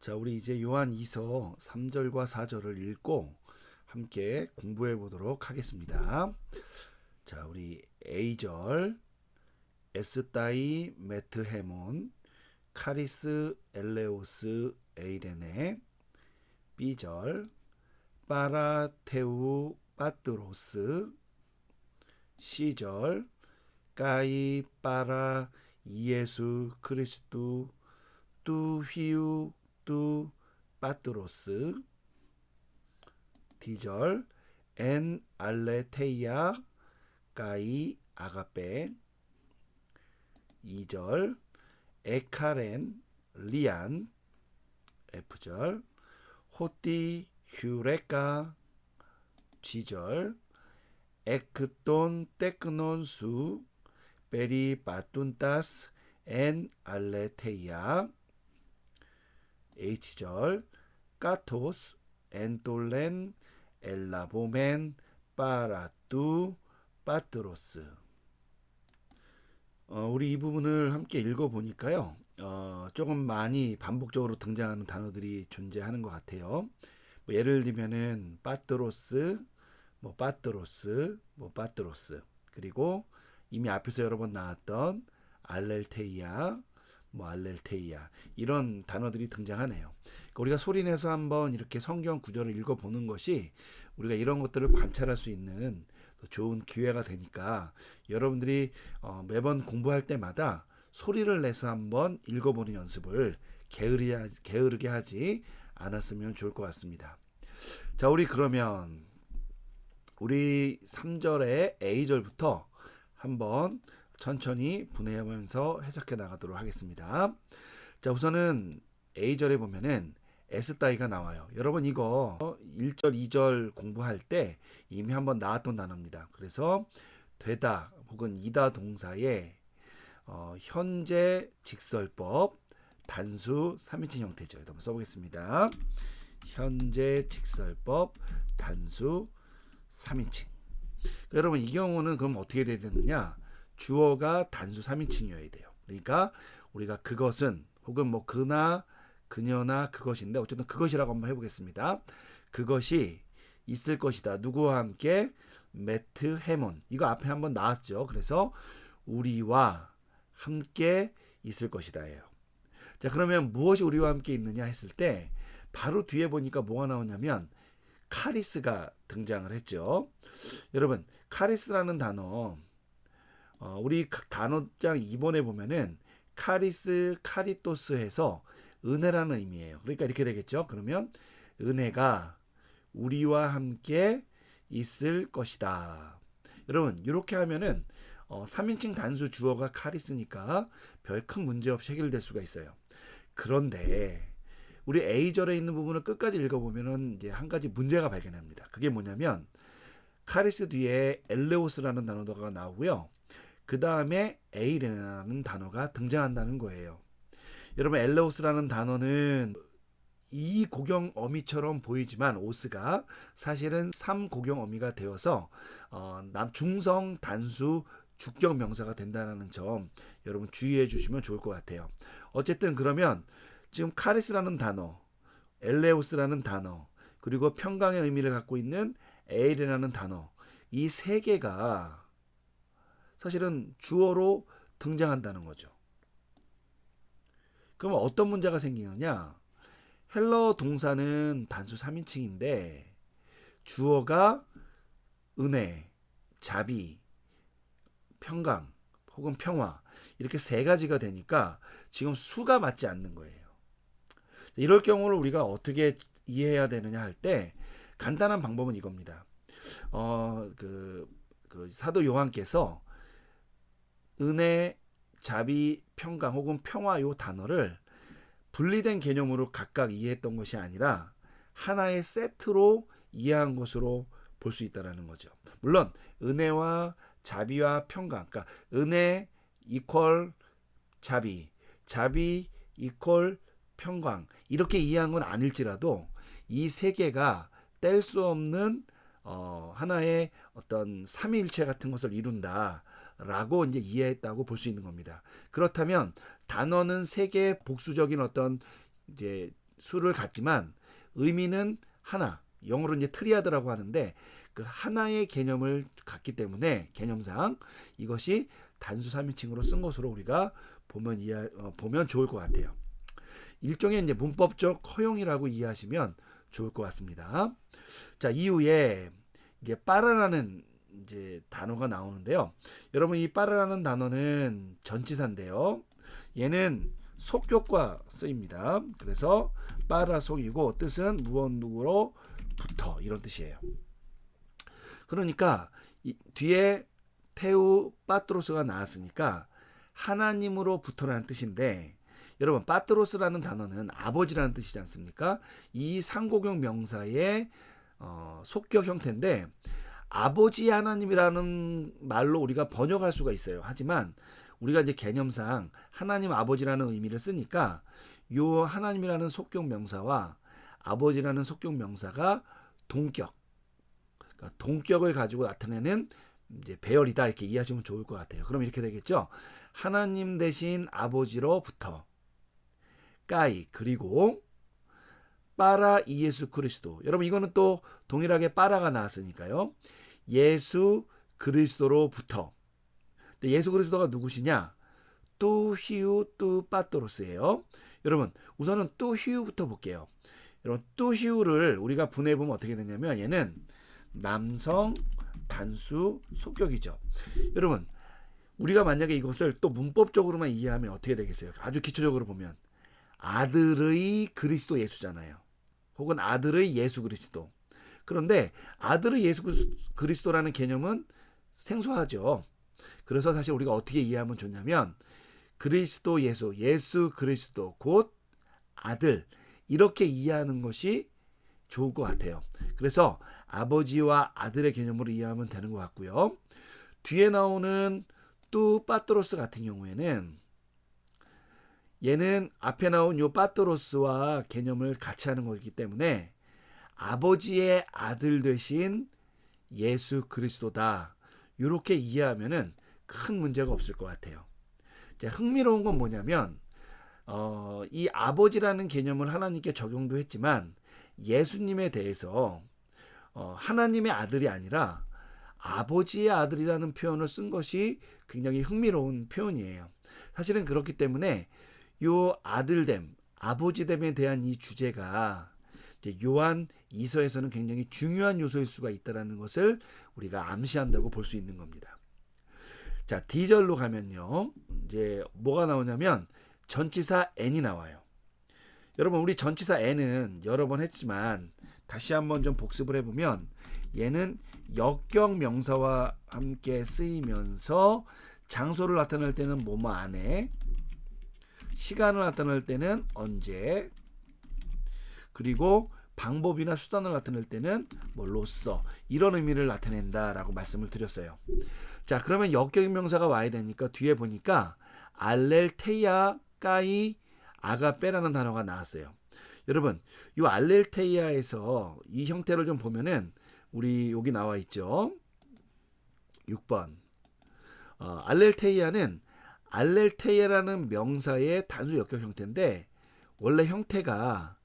자, 우리 이제 요한 2서 3절과 4절을 읽고 함께 공부해 보도록 하겠습니다. 자, 우리 A절 에스타이 메트헤몬 카리스 엘레오스 에이레네. B절 파라테우 파트로스. C절 까이 파라 이예수 크리스투 뚜 휘우 뚜 파트로스. D절 엔 알레테이아 까이 아가페. 2절 에카렌 리안. F절 호티 휴레카. G절 에크톤 테크논 수 베리 바툰타스 엔 알레테이아. H절 까토스 엔톨렌 엘라보멘 파라투 파트로스. 우리 이 부분을 함께 읽어보니까요. 조금 많이 반복적으로 등장하는 단어들이 존재하는 것 같아요. 뭐 예를 들면은 파트로스, 파트로스, 그리고 이미 앞에서 여러 번 나왔던 알렐테이아, 알렐테이아, 이런 단어들이 등장하네요. 그러니까 우리가 소리내서 한번 이렇게 성경 구절을 읽어보는 것이 우리가 이런 것들을 관찰할 수 있는 좋은 기회가 되니까 여러분들이 매번 공부할 때마다 소리를 내서 한번 읽어보는 연습을 게으르게 하지 않았으면 좋을 것 같습니다. 자, 우리 그러면 우리 3절의 A절부터 한번 천천히 분해하면서 해석해 나가도록 하겠습니다. 자, 우선은 A절에 보면은 에스타이가 나와요. 여러분 이거 1절, 2절 공부할 때 이미 한번 나왔던 단어입니다. 그래서 되다 혹은 이다 동사의 현재 직설법 단수 3인칭 형태죠. 한번 써보겠습니다. 현재 직설법 단수 3인칭. 여러분 이 경우는 그럼 어떻게 돼야 되느냐? 주어가 단수 3인칭이어야 돼요. 그러니까 우리가 그것은 혹은 뭐 그나 그녀나 그것인데 어쨌든 그것이라고 한번 해보겠습니다. 그것이 있을 것이다. 누구와 함께? 메트 헤몬. 이거 앞에 한번 나왔죠. 그래서 우리와 함께 있을 것이다예요. 자, 그러면 무엇이 우리와 함께 있느냐 했을 때 바로 뒤에 보니까 뭐가 나오냐면 카리스가 등장을 했죠. 여러분 카리스라는 단어 우리 단어장 2번에 보면은 카리스 카리토스 해서 은혜라는 의미예요. 그러니까 이렇게 되겠죠. 그러면 은혜가 우리와 함께 있을 것이다. 여러분 이렇게 하면은 3인칭 단수 주어가 카리스니까 별 큰 문제 없이 해결될 수가 있어요. 그런데 우리 A절에 있는 부분을 끝까지 읽어보면은 이제 한 가지 문제가 발견합니다. 그게 뭐냐면 카리스 뒤에 엘레오스라는 단어가 나오고요. 그 다음에 에이레나라는 단어가 등장한다는 거예요. 여러분 엘레오스라는 단어는 2고경 어미처럼 보이지만 오스가 사실은 3고경 어미가 되어서 중성 단수 주격 명사가 된다는 점 여러분 주의해 주시면 좋을 것 같아요. 어쨌든 그러면 지금 카리스라는 단어, 엘레오스라는 단어, 그리고 평강의 의미를 갖고 있는 에이레라는 단어, 이 세 개가 사실은 주어로 등장한다는 거죠. 그러면 어떤 문제가 생기느냐? 헬러 동사는 단수 3인칭인데 주어가 은혜, 자비, 평강 혹은 평화 이렇게 세 가지가 되니까 지금 수가 맞지 않는 거예요. 이럴 경우를 우리가 어떻게 이해해야 되느냐 할 때 간단한 방법은 이겁니다. 그 사도 요한께서 은혜, 자비, 평강 혹은 평화 요 단어를 분리된 개념으로 각각 이해했던 것이 아니라 하나의 세트로 이해한 것으로 볼 수 있다는 거죠. 물론 은혜와 자비와 평강, 그러니까 은혜 이퀄 자비, 자비 이퀄 평강 이렇게 이해한 건 아닐지라도 이 세 개가 뗄 수 없는 하나의 어떤 삼위일체 같은 것을 이룬다라고 이제 이해했다고 볼 수 있는 겁니다. 그렇다면 단어는 세 개의 복수적인 어떤 이제 수를 갖지만 의미는 하나. 영어로 이제 트리아드라고 하는데 그 하나의 개념을 갖기 때문에 개념상 이것이 단수 3인칭으로 쓴 것으로 우리가 보면 좋을 것 같아요. 일종의 이제 문법적 허용이라고 이해하시면 좋을 것 같습니다. 자, 이후에 이제 빠르라는 이제 단어가 나오는데요. 여러분 이 빠르라는 단어는 전치사인데요. 얘는 속격과 쓰입니다. 그래서 빠르라 속이고 뜻은 무언으로부터 이런 뜻이에요. 그러니까 뒤에 테우 빠트로스가 나왔으니까 하나님으로부터라는 뜻인데 여러분 빠트로스라는 단어는 아버지라는 뜻이지 않습니까? 이 상고경 명사의 속격 형태인데 아버지 하나님이라는 말로 우리가 번역할 수가 있어요. 하지만 우리가 이제 개념상 하나님 아버지라는 의미를 쓰니까 요 하나님이라는 속격 명사와 아버지라는 속격 명사가 동격, 그러니까 동격을 가지고 나타내는 이제 배열이다 이렇게 이해하시면 좋을 것 같아요. 그럼 이렇게 되겠죠. 하나님 대신 아버지로부터 까이 그리고 빠라 예수 그리스도. 여러분 이거는 또 동일하게 빠라가 나왔으니까요. 예수 그리스도로부터. 근데 예수 그리스도가 누구시냐? 뚜 히우 뚜 빠토로스예요. 여러분 우선은 뚜 히우부터 볼게요. 여러분 뚜 히우를 우리가 분해해 보면 어떻게 되냐면 얘는 남성 단수 속격이죠. 여러분 우리가 만약에 이것을 또 문법적으로만 이해하면 어떻게 되겠어요? 아주 기초적으로 보면 아들의 그리스도 예수잖아요. 혹은 아들의 예수 그리스도. 그런데 아들의 예수 그리스도라는 개념은 생소하죠. 그래서 사실 우리가 어떻게 이해하면 좋냐면 그리스도 예수, 예수 그리스도 곧 아들 이렇게 이해하는 것이 좋을 것 같아요. 그래서 아버지와 아들의 개념으로 이해하면 되는 것 같고요. 뒤에 나오는 뚜 빠토로스 같은 경우에는 얘는 앞에 나온 요 빠토로스와 개념을 같이 하는 거기 때문에 아버지의 아들 되신 예수 그리스도다. 이렇게 이해하면은 큰 문제가 없을 것 같아요. 자, 흥미로운 건 뭐냐면 이 아버지라는 개념을 하나님께 적용도 했지만 예수님에 대해서 하나님의 아들이 아니라 아버지의 아들이라는 표현을 쓴 것이 굉장히 흥미로운 표현이에요. 사실은 그렇기 때문에 요 아들됨, 아버지됨에 대한 이 주제가 이제 요한 2서에서는 굉장히 중요한 요소일 수가 있다는 것을 우리가 암시한다고 볼 수 있는 겁니다. 자, D절로 가면요. 이제 뭐가 나오냐면 전치사 n이 나와요. 여러분 우리 전치사 n은 여러 번 했지만 다시 한번 좀 복습을 해보면 얘는 역격 명사와 함께 쓰이면서 장소를 나타낼 때는 뭐뭐 안에, 시간을 나타낼 때는 언제, 그리고 방법이나 수단을 나타낼 때는 뭐로써 이런 의미를 나타낸다라고 말씀을 드렸어요. 자, 그러면 역격 명사가 와야 되니까 뒤에 보니까 알렐테이아 까이 아가페라는 단어가 나왔어요. 여러분 이 알렐테이아에서 이 형태를 좀 보면은 우리 여기 나와 있죠. 6번 알렐테이아는 알렐테이아라는 명사의 단수 역격 형태인데 원래 형태가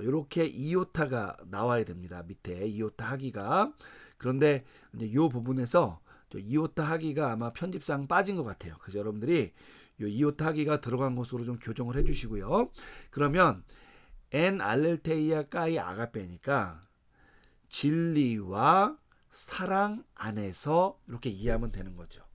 이렇게 이오타가 나와야 됩니다. 밑에 이오타 하기가. 그런데 이제 이 부분에서 이오타 하기가 아마 편집상 빠진 것 같아요. 그래서 여러분들이 이 이오타 하기가 들어간 것으로 좀 교정을 해주시고요. 그러면 엔 알렐테이아 까이 아가페니까 진리와 사랑 안에서 이렇게 이해하면 되는 거죠.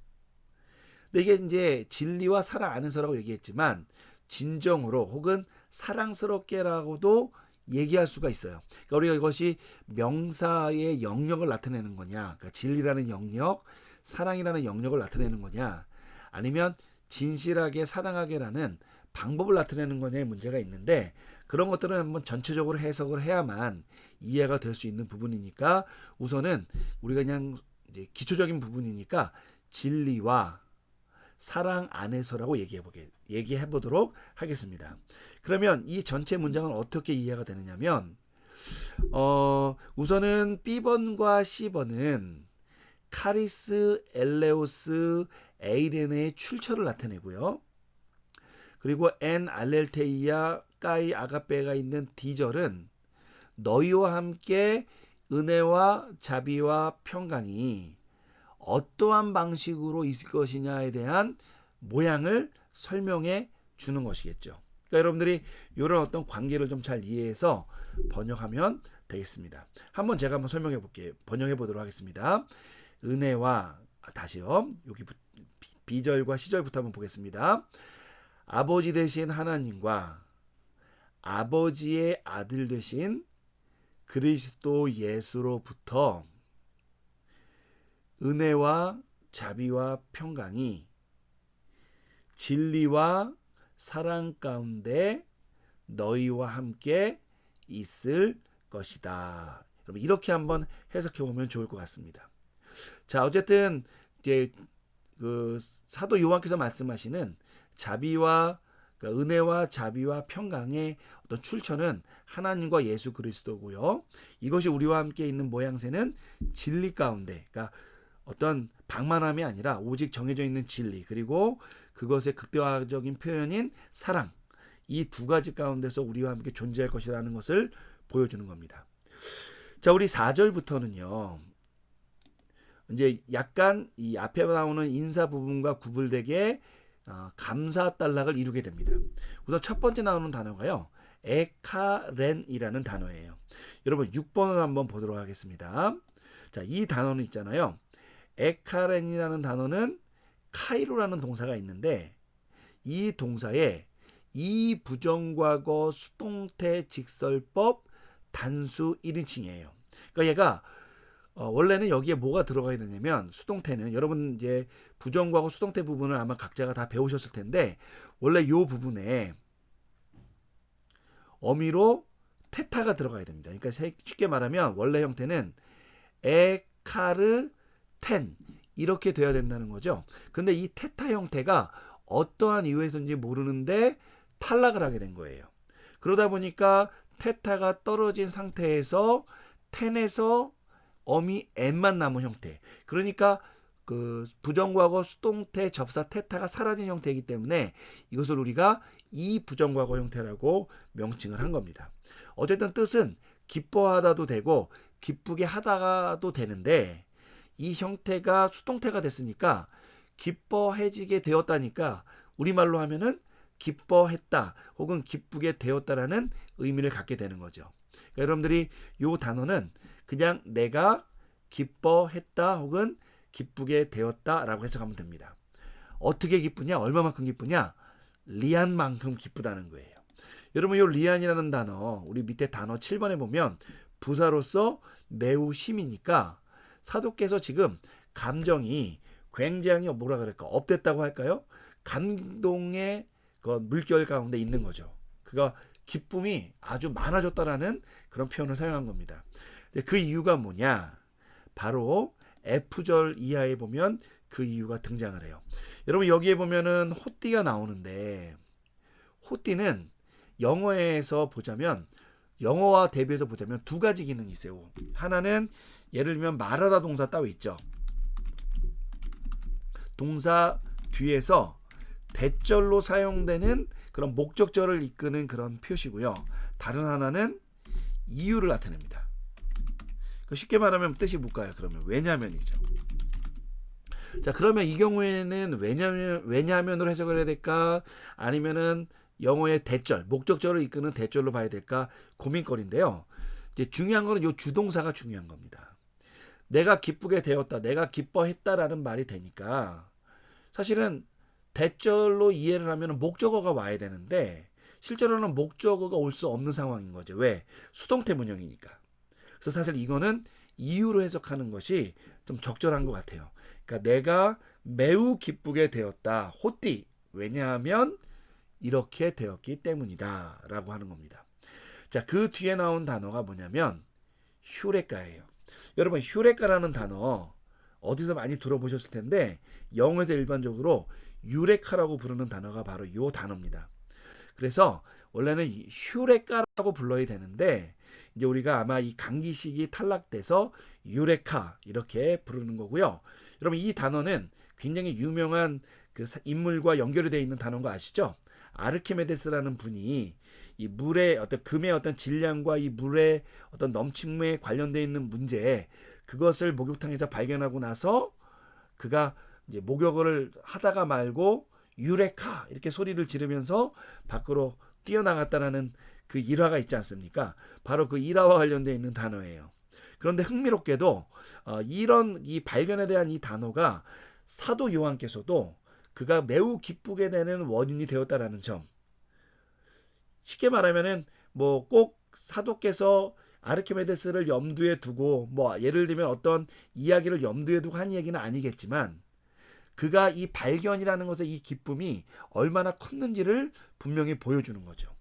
근데 이게 이제 진리와 사랑 안에서라고 얘기했지만 진정으로 혹은 사랑스럽게라고도 얘기할 수가 있어요. 그러니까 우리가 이것이 명사의 영역을 나타내는 거냐, 그러니까 진리라는 영역, 사랑이라는 영역을 나타내는 거냐, 아니면 진실하게 사랑하게라는 방법을 나타내는 거냐의 문제가 있는데 그런 것들은 한번 전체적으로 해석을 해야만 이해가 될 수 있는 부분이니까 우선은 우리가 그냥 이제 기초적인 부분이니까 진리와 사랑 안에서라고 얘기해 보도록 하겠습니다. 그러면 이 전체 문장은 어떻게 이해가 되느냐면 우선은 B번과 C번은 카리스, 엘레오스, 에이레네의 출처를 나타내고요. 그리고 엔 알렐테이아 까이 아가페가 있는 디절은 너희와 함께 은혜와 자비와 평강이 어떠한 방식으로 있을 것이냐에 대한 모양을 설명해 주는 것이겠죠. 그러니까 여러분들이 이런 어떤 관계를 좀 잘 이해해서 번역하면 되겠습니다. 제가 한번 설명해 볼게요. 번역해 보도록 하겠습니다. 은혜와 다시요. 여기 B절과 C절부터 한번 보겠습니다. 아버지 되신 하나님과 아버지의 아들 되신 그리스도 예수로부터 은혜와 자비와 평강이 진리와 사랑 가운데 너희와 함께 있을 것이다. 여러분 이렇게 한번 해석해 보면 좋을 것 같습니다. 자, 어쨌든 이제 그 사도 요한께서 말씀하시는 자비와 그러니까 은혜와 자비와 평강의 어떤 출처는 하나님과 예수 그리스도고요. 이것이 우리와 함께 있는 모양새는 진리 가운데, 그러니까 어떤 방만함이 아니라 오직 정해져 있는 진리, 그리고 그것의 극대화적인 표현인 사랑, 이 두 가지 가운데서 우리와 함께 존재할 것이라는 것을 보여주는 겁니다. 자, 우리 4절부터는요. 이제 약간 이 앞에 나오는 인사 부분과 구분되게 감사 단락을 이루게 됩니다. 우선 첫 번째 나오는 단어가요. 에카렌이라는 단어예요. 여러분 6번을 한번 보도록 하겠습니다. 자, 이 단어는 있잖아요. 에카렌이라는 단어는 카이로라는 동사가 있는데 이 동사에 이 부정과거 수동태 직설법 단수 1인칭이에요. 그러니까 얘가 원래는 여기에 뭐가 들어가야 되냐면 수동태는 여러분 이제 부정과거 수동태 부분을 아마 각자가 다 배우셨을 텐데 원래 요 부분에 어미로 테타가 들어가야 됩니다. 그러니까 쉽게 말하면 원래 형태는 에카르 텐 이렇게 돼야 된다는 거죠. 근데 이 테타 형태가 어떠한 이유에서인지 모르는데 탈락을 하게 된 거예요. 그러다 보니까 테타가 떨어진 상태에서 텐에서 어미 n만 남은 형태. 그러니까 그 부정과거 수동태 접사 테타가 사라진 형태이기 때문에 이것을 우리가 이 부정과거 형태라고 명칭을 한 겁니다. 어쨌든 뜻은 기뻐하다도 되고 기쁘게 하다가도 되는데 이 형태가 수동태가 됐으니까 기뻐해지게 되었다니까 우리말로 하면은 기뻐했다 혹은 기쁘게 되었다라는 의미를 갖게 되는 거죠. 그러니까 여러분들이 이 단어는 그냥 내가 기뻐했다 혹은 기쁘게 되었다라고 해석하면 됩니다. 어떻게 기쁘냐? 얼마만큼 기쁘냐? 리안만큼 기쁘다는 거예요. 여러분 이 리안이라는 단어 우리 밑에 단어 7번에 보면 부사로서 매우 심이니까 사도께서 지금 감정이 굉장히 뭐라 그럴까? 업됐다고 할까요? 감동의 그 물결 가운데 있는 거죠. 그가 기쁨이 아주 많아졌다라는 그런 표현을 사용한 겁니다. 그 이유가 뭐냐? 바로 F절 이하에 보면 그 이유가 등장을 해요. 여러분 여기에 보면은 호띠가 나오는데 호띠는 영어에서 보자면 영어와 대비해서 보자면 두 가지 기능이 있어요. 하나는 예를 들면 말하다 동사 따로 있죠. 동사 뒤에서 대절로 사용되는 그런 목적절을 이끄는 그런 표시고요. 다른 하나는 이유를 나타냅니다. 쉽게 말하면 뜻이 뭘까요? 그러면 왜냐면이죠. 자, 그러면 이 경우에는 왜냐면으로 해석을 해야 될까? 아니면은 영어의 대절, 목적절을 이끄는 대절로 봐야 될까? 고민거리인데요. 이제 중요한 거는 이 주동사가 중요한 겁니다. 내가 기쁘게 되었다, 내가 기뻐했다라는 말이 되니까 사실은 대절로 이해를 하면 목적어가 와야 되는데 실제로는 목적어가 올 수 없는 상황인 거죠. 왜? 수동태 문형이니까. 그래서 사실 이거는 이유로 해석하는 것이 좀 적절한 것 같아요. 그러니까 내가 매우 기쁘게 되었다. 호띠. 왜냐하면 이렇게 되었기 때문이다. 라고 하는 겁니다. 자, 그 뒤에 나온 단어가 뭐냐면 휴레카예요. 여러분 휴레카라는 단어 어디서 많이 들어보셨을 텐데 영어에서 일반적으로 유레카라고 부르는 단어가 바로 이 단어입니다. 그래서 원래는 휴레카라고 불러야 되는데 이제 우리가 아마 이 강기식이 탈락돼서 유레카 이렇게 부르는 거고요. 여러분 이 단어는 굉장히 유명한 그 인물과 연결이 되어 있는 단어인 거 아시죠? 아르키메데스라는 분이 이 물의 어떤 금의 어떤 질량과 이 물의 어떤 넘침에 관련되어 있는 문제, 그것을 목욕탕에서 발견하고 나서 그가 이제 목욕을 하다가 말고 유레카 이렇게 소리를 지르면서 밖으로 뛰어나갔다라는 그 일화가 있지 않습니까? 바로 그 일화와 관련되어 있는 단어예요. 그런데 흥미롭게도 이런 이 발견에 대한 이 단어가 사도 요한께서도 그가 매우 기쁘게 되는 원인이 되었다라는 점. 쉽게 말하면은 뭐 꼭 사도께서 아르키메데스를 염두에 두고 뭐 예를 들면 어떤 이야기를 염두에 두고 한 얘기는 아니겠지만 그가 이 발견이라는 것의 이 기쁨이 얼마나 컸는지를 분명히 보여주는 거죠.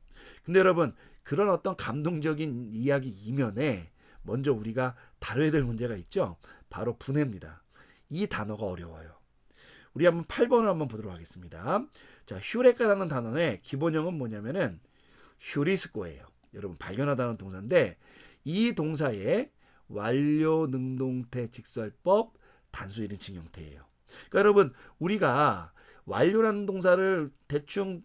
근데 여러분, 그런 어떤 감동적인 이야기 이면에 먼저 우리가 다뤄야 될 문제가 있죠. 바로 분해입니다. 이 단어가 어려워요. 우리 한번 8번을 한번 보도록 하겠습니다. 자, 휴레카라는 단어의 기본형은 뭐냐면은 휴리스코예요. 여러분, 발견하다는 동사인데 이 동사의 완료 능동태 직설법 단수 1인칭 형태예요. 그러니까 여러분, 우리가 완료라는 동사를 대충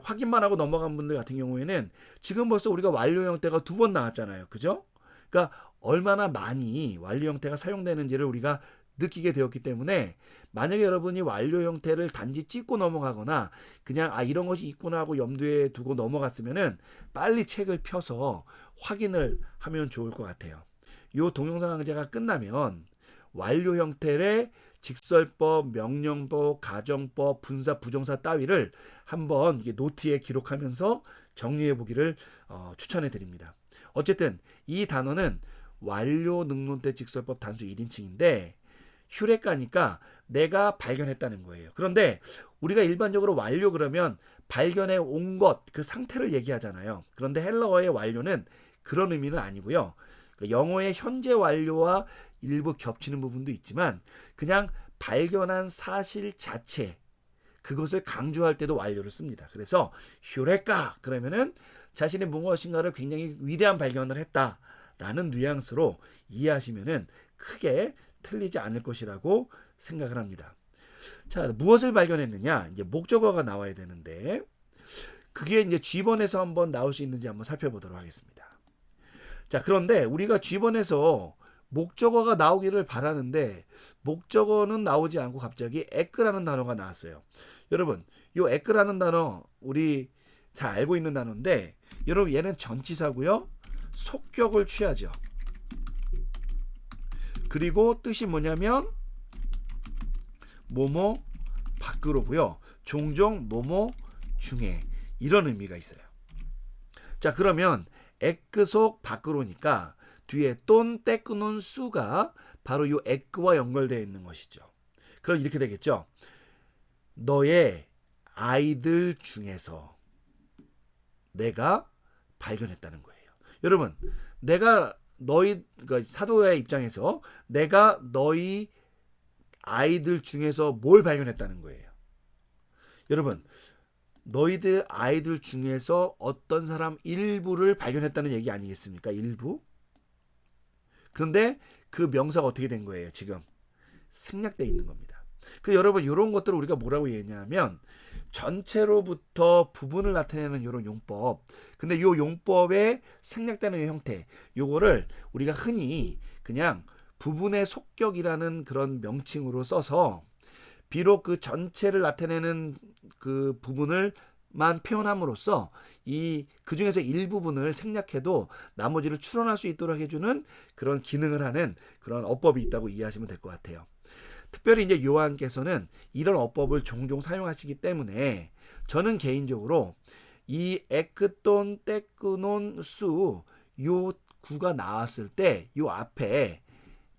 확인만 하고 넘어간 분들 같은 경우에는 지금 벌써 우리가 완료 형태가 2번 나왔잖아요. 그죠? 그러니까 얼마나 많이 완료 형태가 사용되는지를 우리가 느끼게 되었기 때문에 만약에 여러분이 완료 형태를 단지 찍고 넘어가거나 그냥 이런 것이 있구나 하고 염두에 두고 넘어갔으면은 빨리 책을 펴서 확인을 하면 좋을 것 같아요. 이 동영상 강좌가 끝나면 완료 형태의 직설법, 명령법, 가정법, 분사, 부정사 따위를 한번 노트에 기록하면서 정리해 보기를 추천해 드립니다. 어쨌든 이 단어는 완료 능동태 직설법 단수 1인칭인데 휴레카니까 내가 발견했다는 거예요. 그런데 우리가 일반적으로 완료 그러면 발견해 온 것, 그 상태를 얘기하잖아요. 그런데 헬라어의 완료는 그런 의미는 아니고요. 영어의 현재 완료와 일부 겹치는 부분도 있지만 그냥 발견한 사실 자체, 그것을 강조할 때도 완료를 씁니다. 그래서 휴레카 그러면은 자신의 무엇인가를 굉장히 위대한 발견을 했다라는 뉘앙스로 이해하시면은 크게 틀리지 않을 것이라고 생각을 합니다. 자, 무엇을 발견했느냐? 이제 목적어가 나와야 되는데 그게 이제 G번에서 한번 나올 수 있는지 한번 살펴보도록 하겠습니다. 자, 그런데 우리가 G번에서 목적어가 나오기를 바라는데 목적어는 나오지 않고 갑자기 에크라는 단어가 나왔어요. 여러분, 이 에크라는 단어 우리 잘 알고 있는 단어인데 여러분 얘는 전치사고요. 속격을 취하죠. 그리고 뜻이 뭐냐면 뭐뭐 밖으로고요. 종종 뭐뭐 중에 이런 의미가 있어요. 자, 그러면 에크 속 밖으로니까 뒤에 돈 떼끄는 수가 바로 이 에크와 연결되어 있는 것이죠. 그럼 이렇게 되겠죠. 너의 아이들 중에서 내가 발견했다는 거예요. 여러분, 내가 너희 그러니까 사도의 입장에서 내가 너희 아이들 중에서 뭘 발견했다는 거예요. 여러분, 너희들 아이들 중에서 어떤 사람 일부를 발견했다는 얘기 아니겠습니까? 일부. 그런데 그 명사가 어떻게 된 거예요? 지금 생략되어 있는 겁니다. 그 여러분 이런 것들을 우리가 뭐라고 얘기하냐면 전체로부터 부분을 나타내는 이런 용법. 근데 이 용법의 생략되는 형태, 요거를 우리가 흔히 그냥 부분의 속격이라는 그런 명칭으로 써서 비록 그 전체를 나타내는 그 부분을만 표현함으로써 그 중에서 일부분을 생략해도 나머지를 추론할 수 있도록 해주는 그런 기능을 하는 그런 어법이 있다고 이해하시면 될 것 같아요. 특별히 이제 요한께서는 이런 어법을 종종 사용하시기 때문에 저는 개인적으로 이 에크돈 떼끄논 수 요 구가 나왔을 때 요 앞에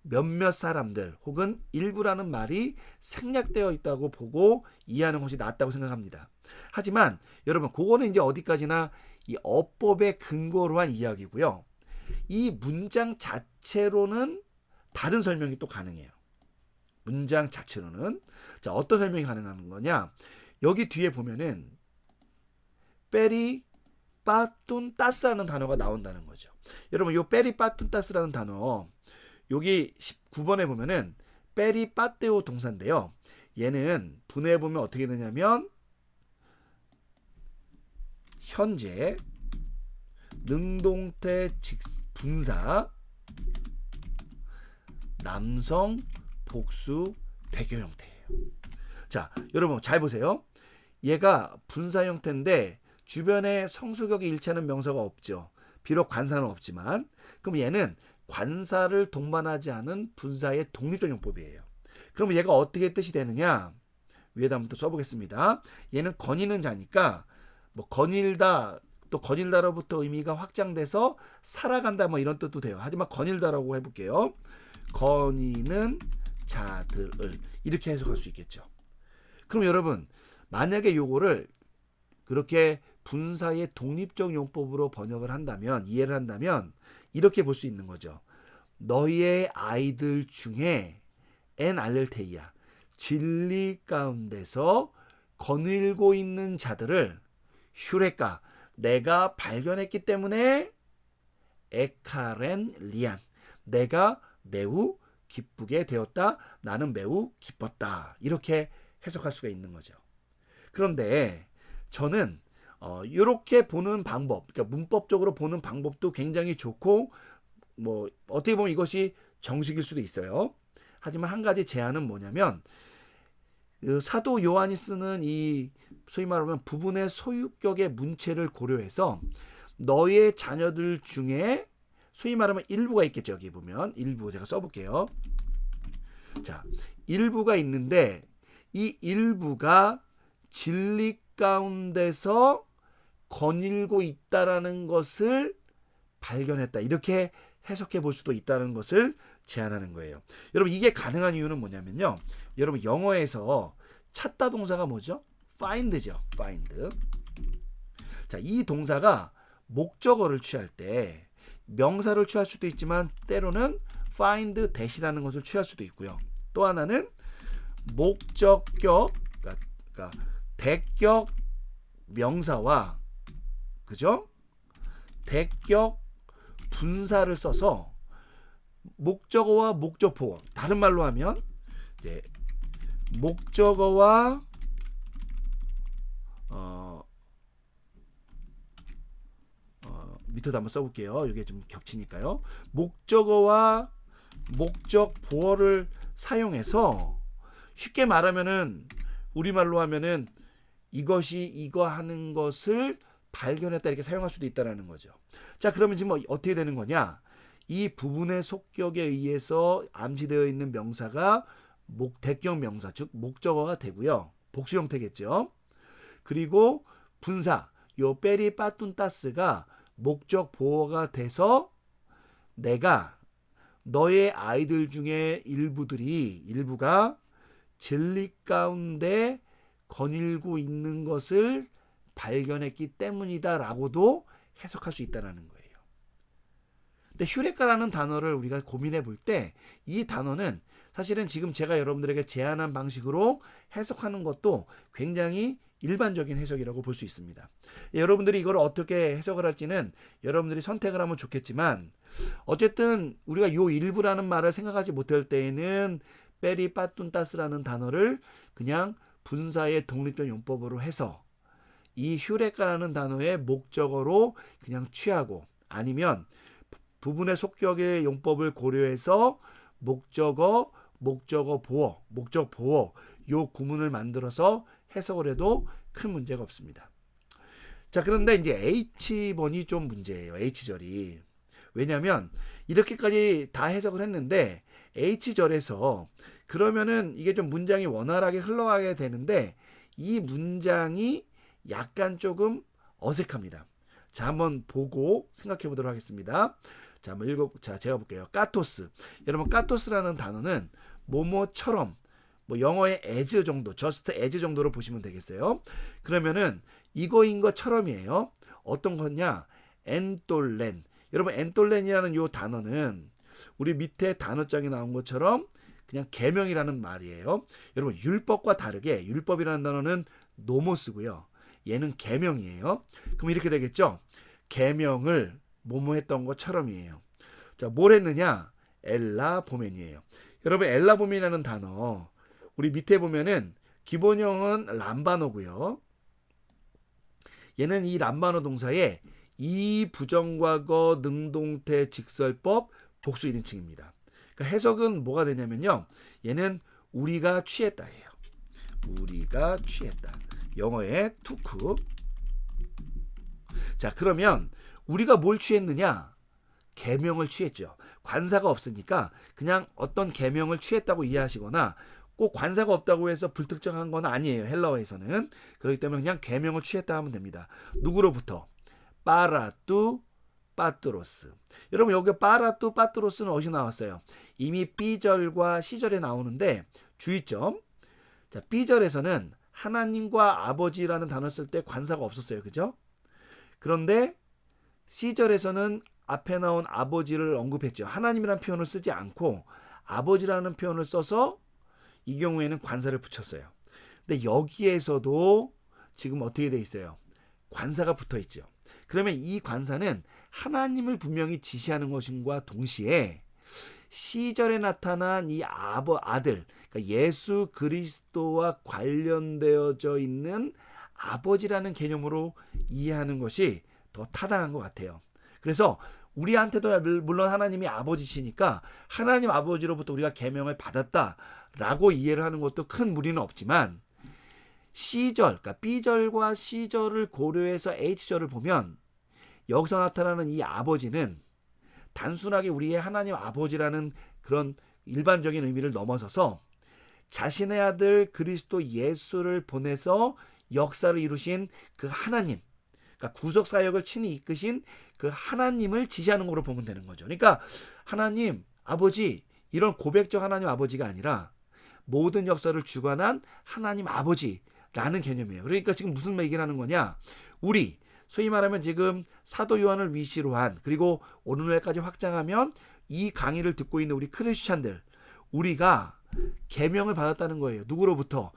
몇몇 사람들 혹은 일부라는 말이 생략되어 있다고 보고 이해하는 것이 낫다고 생각합니다. 하지만 여러분 그거는 이제 어디까지나 이 어법의 근거로 한 이야기고요. 이 문장 자체로는 다른 설명이 또 가능해요. 문장 자체로는 자 어떤 설명이 가능한 거냐? 여기 뒤에 보면은 페리 빠툰 따스라는 단어가 나온다는 거죠. 여러분 요 페리 빠툰 따스라는 단어 여기 19번에 보면은 페리 빠테오 동사인데요. 얘는 분해해 보면 어떻게 되냐면 현재, 능동태 분사, 남성, 복수, 배교 형태예요. 자, 여러분 잘 보세요. 얘가 분사 형태인데 주변에 성수격이 일치하는 명사가 없죠. 비록 관사는 없지만, 그럼 얘는 관사를 동반하지 않은 분사의 독립적 용법이에요. 그럼 얘가 어떻게 뜻이 되느냐? 위에다 한번 또 써보겠습니다. 얘는 거니는 자니까 뭐 거닐다, 또 거닐다로부터 의미가 확장돼서 살아간다 뭐 이런 뜻도 돼요. 하지만 거닐다라고 해볼게요. 거니는 자들을 이렇게 해석할 수 있겠죠. 그럼 여러분 만약에 요거를 그렇게 분사의 독립적 용법으로 번역을 한다면, 이해를 한다면 이렇게 볼 수 있는 거죠. 너희의 아이들 중에 엔 알렐테이야, 진리 가운데서 거닐고 있는 자들을 휴레카, 내가 발견했기 때문에 에카렌 리안, 내가 매우 기쁘게 되었다, 나는 매우 기뻤다, 이렇게 해석할 수가 있는 거죠. 그런데 저는 이렇게 보는 방법, 그러니까 문법적으로 보는 방법도 굉장히 좋고, 뭐 어떻게 보면 이것이 정식일 수도 있어요. 하지만 한 가지 제한은 뭐냐면, 사도 요한이 쓰는 이 소위 말하면 부분의 소유격의 문체를 고려해서 너의 자녀들 중에 소위 말하면 일부가 있겠죠. 여기 보면 일부 제가 써볼게요. 자, 일부가 있는데 이 일부가 진리 가운데서 거닐고 있다라는 것을 발견했다, 이렇게 해석해 볼 수도 있다는 것을 제안하는 거예요. 여러분 이게 가능한 이유는 뭐냐면요, 여러분 영어에서 찾다 동사가 뭐죠? find죠. find. 자, 이 동사가 목적어를 취할 때 명사를 취할 수도 있지만 때로는 find 대시라는 것을 취할 수도 있고요. 또 하나는 목적격, 그러니까 대격 명사와, 그죠? 대격 분사를 써서 목적어와 목적보어, 다른 말로 하면 목적어와 밑에도 한번 써볼게요. 이게 좀 겹치니까요. 목적어와 목적보어를 사용해서 쉽게 말하면은, 우리말로 하면은 이것이 이거 하는 것을 발견했다, 이렇게 사용할 수도 있다라는 거죠. 자, 그러면 지금 어떻게 되는 거냐? 이 부분의 속격에 의해서 암시되어 있는 명사가 대격 명사, 즉 목적어가 되고요. 복수 형태겠죠. 그리고 분사, 요 페리 빠툰따스가 목적 보어가 돼서 내가 너의 아이들 중에 일부가 진리 가운데 거닐고 있는 것을 발견했기 때문이다라고도 해석할 수 있다는 거예요. 근데 휴레카라는 단어를 우리가 고민해 볼 때 이 단어는 사실은 지금 제가 여러분들에게 제안한 방식으로 해석하는 것도 굉장히 일반적인 해석이라고 볼 수 있습니다. 여러분들이 이걸 어떻게 해석을 할지는 여러분들이 선택을 하면 좋겠지만, 어쨌든 우리가 요 일부라는 말을 생각하지 못할 때에는 페리 빠툰따스라는 단어를 그냥 분사의 독립적 용법으로 해서 이 휴레카라는 단어의 목적어로 그냥 취하고, 아니면 부분의 속격의 용법을 고려해서 목적어, 목적보어 요 구문을 만들어서 해석을 해도 큰 문제가 없습니다. 자, 그런데 이제 H번이 좀 문제예요. H절이. 왜냐하면 이렇게까지 다 해석을 했는데 H절에서 그러면은 이게 좀 문장이 원활하게 흘러가게 되는데 이 문장이 약간 조금 어색합니다. 자, 한번 보고 생각해 보도록 하겠습니다. 자, 한번 제가 볼게요. 까토스. 여러분, 까토스라는 단어는 뭐뭐처럼, 뭐 영어의 as 정도, just as 정도로 보시면 되겠어요. 그러면은 이거인 것처럼이에요. 어떤 거냐? 엔톨렌. 여러분, 엔톨렌이라는 요 단어는 우리 밑에 단어장에 나온 것처럼 그냥 계명이라는 말이에요. 여러분, 율법과 다르게 율법이라는 단어는 노모스고요. 얘는 계명이에요. 그럼 이렇게 되겠죠? 계명을 뭐뭐 했던 것처럼이에요. 자, 뭘 했느냐? 엘라보멘이에요. 여러분, 엘라보멘이라는 단어 우리 밑에 보면은 기본형은 람바노고요. 얘는 이 람마노 동사의 이 부정과거 능동태 직설법 복수 1인칭입니다. 그러니까 해석은 뭐가 되냐면요. 얘는 우리가 취했다예요. 우리가 취했다. 영어의 took. 자, 그러면 우리가 뭘 취했느냐? 계명을 취했죠. 관사가 없으니까 그냥 어떤 계명을 취했다고 이해하시거나 꼭 관사가 없다고 해서 불특정한 건 아니에요. 헬라어에서는. 그렇기 때문에 그냥 계명을 취했다 하면 됩니다. 누구로부터? 빠라뚜 빠뚜로스. 여러분 여기 빠라뚜 빠뚜로스는 어디서 나왔어요? 이미 B절과 C절에 나오는데 주의점. 자, B절에서는 하나님과 아버지라는 단어 쓸 때 관사가 없었어요. 그죠? 그런데 C절에서는 앞에 나온 아버지를 언급했죠. 하나님이라는 표현을 쓰지 않고 아버지라는 표현을 써서 이 경우에는 관사를 붙였어요. 근데 여기에서도 지금 어떻게 돼 있어요? 관사가 붙어 있죠. 그러면 이 관사는 하나님을 분명히 지시하는 것과 동시에 C절에 나타난 이 아들, 그러니까 예수 그리스도와 관련되어져 있는 아버지라는 개념으로 이해하는 것이 더 타당한 것 같아요. 그래서 우리한테도 물론 하나님이 아버지시니까 하나님 아버지로부터 우리가 계명을 받았다라고 이해를 하는 것도 큰 무리는 없지만 C절, 그러니까 B절과 C절을 고려해서 H절을 보면 여기서 나타나는 이 아버지는 단순하게 우리의 하나님 아버지라는 그런 일반적인 의미를 넘어서서 자신의 아들 그리스도 예수를 보내서 역사를 이루신 그 하나님, 그러니까 구속 사역을 친히 이끄신 그 하나님을 지시하는 걸로 보면 되는 거죠. 그러니까 하나님 아버지, 이런 고백적 하나님 아버지가 아니라 모든 역사를 주관한 하나님 아버지라는 개념이에요. 그러니까 지금 무슨 얘기를 하는 거냐? 우리 소위 말하면 지금 사도 요한을 위시로 한, 그리고 오늘날까지 확장하면 이 강의를 듣고 있는 우리 크리스찬들, 우리가 계명을 받았다는 거예요. 누구로부터?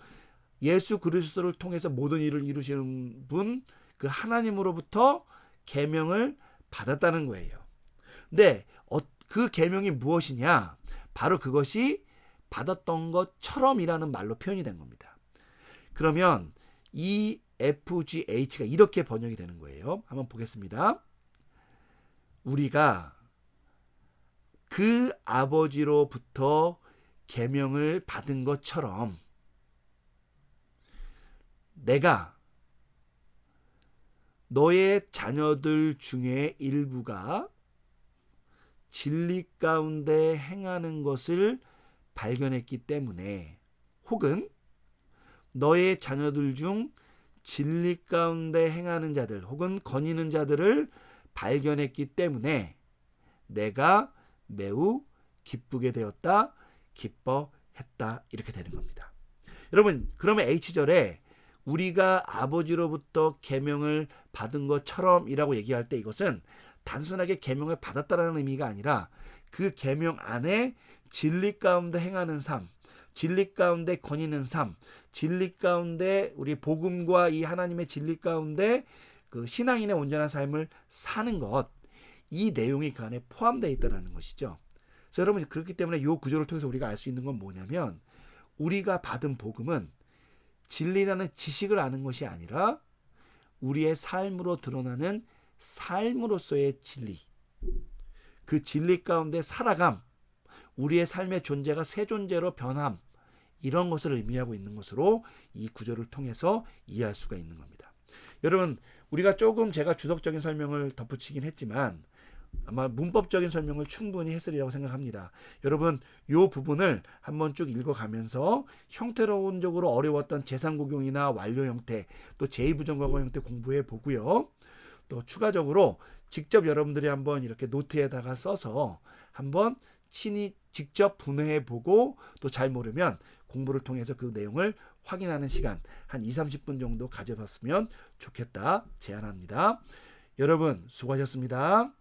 예수 그리스도를 통해서 모든 일을 이루시는 분, 그 하나님으로부터 계명을 받았다는 거예요. 근데 그 계명이 무엇이냐? 바로 그것이 받았던 것처럼이라는 말로 표현이 된 겁니다. 그러면 이 FGH가 이렇게 번역이 되는 거예요. 한번 보겠습니다. 우리가 그 아버지로부터 계명을 받은 것처럼 내가 너의 자녀들 중에 일부가 진리 가운데 행하는 것을 발견했기 때문에, 혹은 너의 자녀들 중 진리 가운데 행하는 자들 혹은 거니는 자들을 발견했기 때문에 내가 매우 기쁘게 되었다, 기뻐했다, 이렇게 되는 겁니다. 여러분, 그러면 H절에 우리가 아버지로부터 계명을 받은 것처럼 이라고 얘기할 때 이것은 단순하게 계명을 받았다라는 의미가 아니라 그 계명 안에 진리 가운데 행하는 삶, 진리 가운데 거니는 삶, 진리 가운데 우리 복음과 이 하나님의 진리 가운데 그 신앙인의 온전한 삶을 사는 것, 이 내용이 그 안에 포함되어 있다는 것이죠. 그래서 여러분, 그렇기 때문에 이 구조를 통해서 우리가 알 수 있는 건 뭐냐면, 우리가 받은 복음은 진리라는 지식을 아는 것이 아니라 우리의 삶으로 드러나는 삶으로서의 진리, 그 진리 가운데 살아감, 우리의 삶의 존재가 새 존재로 변함, 이런 것을 의미하고 있는 것으로 이 구조를 통해서 이해할 수가 있는 겁니다. 여러분, 우리가 조금 제가 주석적인 설명을 덧붙이긴 했지만 아마 문법적인 설명을 충분히 했으리라고 생각합니다. 여러분, 이 부분을 한번 쭉 읽어가면서 형태론적으로 어려웠던 제3국용이나 완료 형태, 또 제2부정과거 형태 공부해 보고요. 또 추가적으로 직접 여러분들이 한번 이렇게 노트에다가 써서 한번 친히 직접 분해해 보고, 또 잘 모르면 공부를 통해서 그 내용을 확인하는 시간 한 20-30분 정도 가져봤으면 좋겠다 제안합니다. 여러분 수고하셨습니다.